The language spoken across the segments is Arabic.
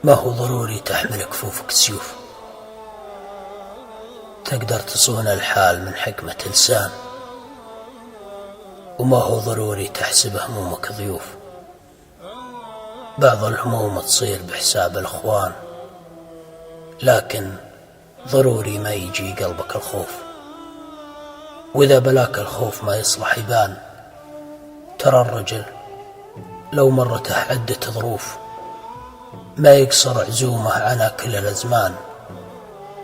ما هو ضروري تحمل كفوفك سيوف، تقدر تصون الحال من حكمة لسان. وما هو ضروري تحسب همومك ضيوف، بعض الهموم تصير بحساب الأخوان، لكن ضروري ما يجي قلبك الخوف. وإذا بلاك الخوف ما يصلح يبان، ترى الرجل لو مرته عدة ظروف ما يقصر عزومه على كل الأزمان،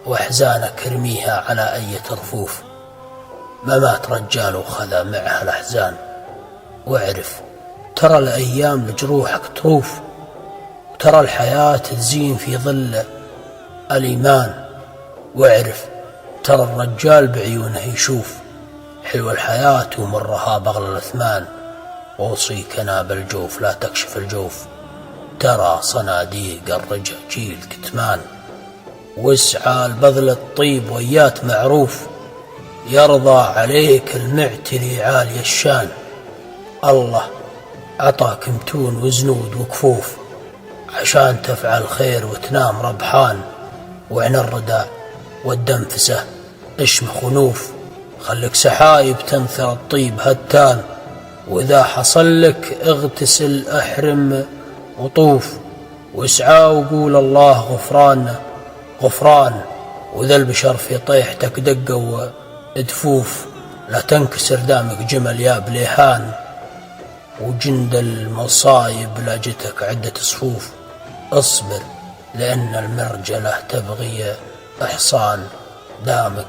وأحزانك ارميها على أي رفوف. ما مات رجال وخذا معها الأحزان، واعرف ترى الأيام لجروحك تروف، وترى الحياة تزين في ظل الإيمان. واعرف ترى الرجال بعيونه يشوف حلو الحياة ومرها بغل الأثمان. وأوصيك أنا بالجوف لا تكشف الجوف، ترى صناديق الرجاجيل كتمان. واسعى لبذل الطيب ويات معروف، يرضى عليك المعتلي عالي الشان. الله عطاك متون وزنود وكفوف عشان تفعل خير وتنام ربحان. وعن الردى والدنفسة اشمخ ونوف، خلك سحايب تنثر الطيب هتان. وإذا حصل لك اغتسل احرم وطوف، واسعى وقول الله غفران غفران. وإذا البشر في طيحتك دقوا ادفوف، لا تنكسر دامك جمل يا بليهان. وجند المصايب لاجتك عدة صفوف، اصبر لأن المرجلة تبغي إحصان. دامك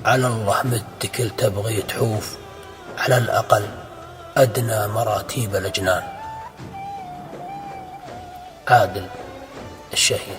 على الله متكل تبغي تحوف، على الأقل أدنى مراتيب الأجنان. عادل الشهيد.